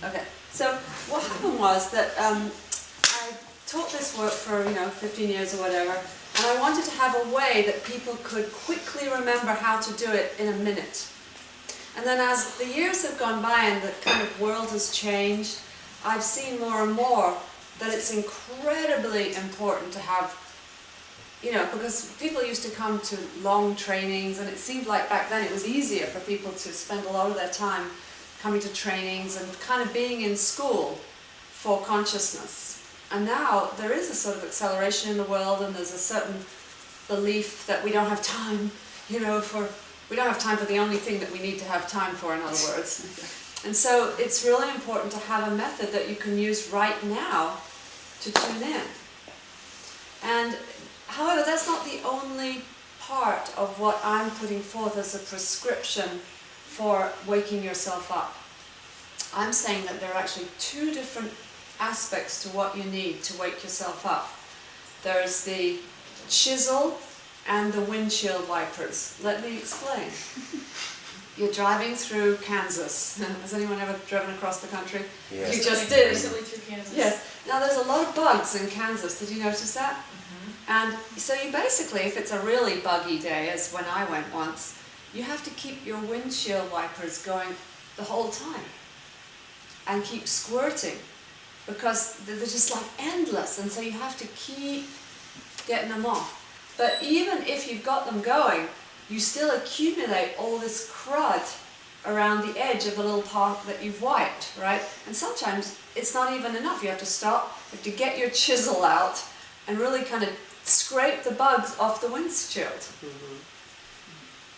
Okay, so what happened was that I taught this work for 15 years or whatever, and I wanted to have a way that people could quickly remember how to do it in a minute. And then as the years have gone by and the kind of world has changed, I've seen more and more that it's incredibly important to have, because people used to come to long trainings, and it seemed like back then it was easier for people to spend a lot of their time coming to trainings and kind of being in school for consciousness. And now there is a sort of acceleration in the world, and there's a certain belief that we don't have time, we don't have time for the only thing that we need to have time for, in other words. And so it's really important to have a method that you can use right now to tune in. And however, that's not the only part of what I'm putting forth as a prescription for waking yourself up. I'm saying that there are actually two different aspects to what you need to wake yourself up. There's the chisel and the windshield wipers. Let me explain. You're driving through Kansas. Has anyone ever driven across the country? Yes. You just did. Recently through Kansas. Yes. Now there's a lot of bugs in Kansas. Did you notice that? Mm-hmm. And so you basically, if it's a really buggy day, as when I went once, you have to keep your windshield wipers going the whole time and keep squirting, because they're just like endless, and so you have to keep getting them off. But even if you've got them going, you still accumulate all this crud around the edge of the little part that you've wiped, right? And sometimes it's not even enough. You have to stop, you have to get your chisel out and really kind of scrape the bugs off the windshield. Mm-hmm.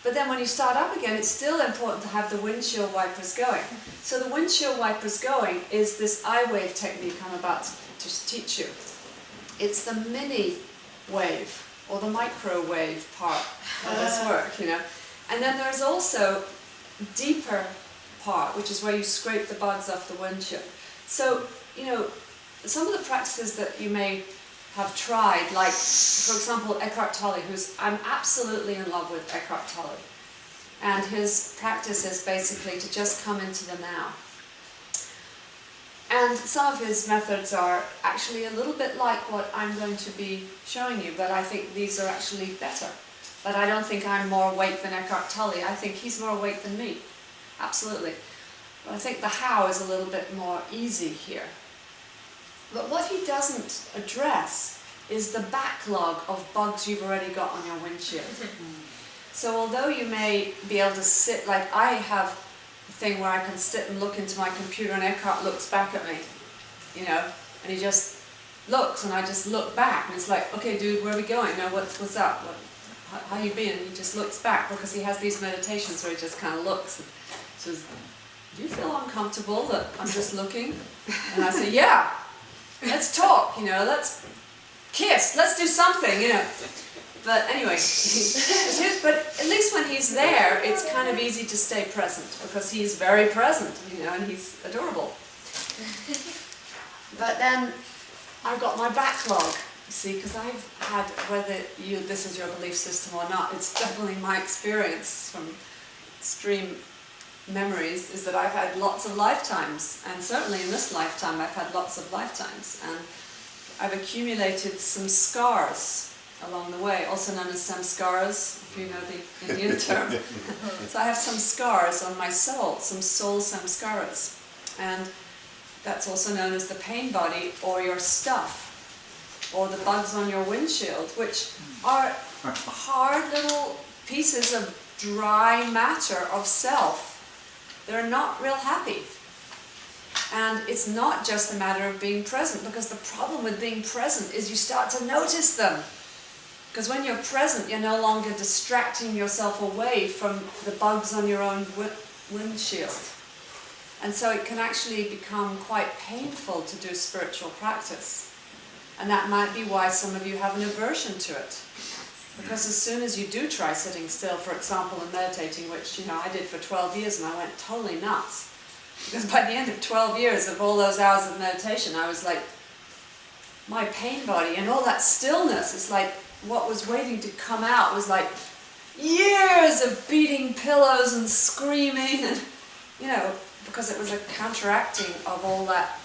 But then when you start up again, it's still important to have the windshield wipers going. So the windshield wipers going is this iWave technique I'm about to teach you. It's the mini wave, or the microwave part of this work, And then there's also deeper part, which is where you scrape the bugs off the windshield. So, some of the practices that you may have tried, like, for example, Eckhart Tolle, I'm absolutely in love with Eckhart Tolle. And his practice is basically to just come into the now. And some of his methods are actually a little bit like what I'm going to be showing you, but I think these are actually better. But I don't think I'm more awake than Eckhart Tolle. I think he's more awake than me. Absolutely. But I think the how is a little bit more easy here. But what he doesn't address is the backlog of bugs you've already got on your windshield. So although you may be able to sit, like I have a thing where I can sit and look into my computer and Eckhart looks back at me, and he just looks and I just look back and it's like, okay dude, where are we going? No, what's up? How you been? And he just looks back because he has these meditations where he just kind of looks and says, do you feel uncomfortable that I'm just looking? And I say, yeah. Let's talk, let's kiss, let's do something, But anyway, but at least when he's there, it's kind of easy to stay present, because he's very present, and he's adorable. But then I've got my backlog, you see, because I've had, whether this is your belief system or not, it's definitely my experience from extreme memories, is that I've had lots of lifetimes, and certainly in this lifetime I've had lots of lifetimes, and I've accumulated some scars along the way, also known as samskaras, if you know the Indian term. So I have some scars on my soul, some soul samskaras, and that's also known as the pain body, or your stuff, or the bugs on your windshield, which are hard little pieces of dry matter of self. They're not real happy. And it's not just a matter of being present, because the problem with being present is you start to notice them. Because when you're present, you're no longer distracting yourself away from the bugs on your own windshield. And so it can actually become quite painful to do spiritual practice. And that might be why some of you have an aversion to it. Because as soon as you do try sitting still, for example, and meditating, which I did for 12 years and I went totally nuts. Because by the end of 12 years of all those hours of meditation, I was like, my pain body and all that stillness is like, what was waiting to come out was like years of beating pillows and screaming and, because it was a counteracting of all that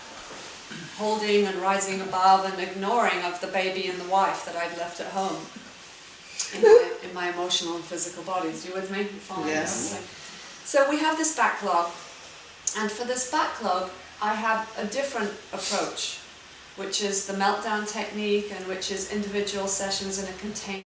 holding and rising above and ignoring of the baby and the wife that I'd left at home in my emotional and physical bodies. You with me? Following Yes. everything? So we have this backlog, and for this backlog I have a different approach, which is the meltdown technique, and which is individual sessions in a container.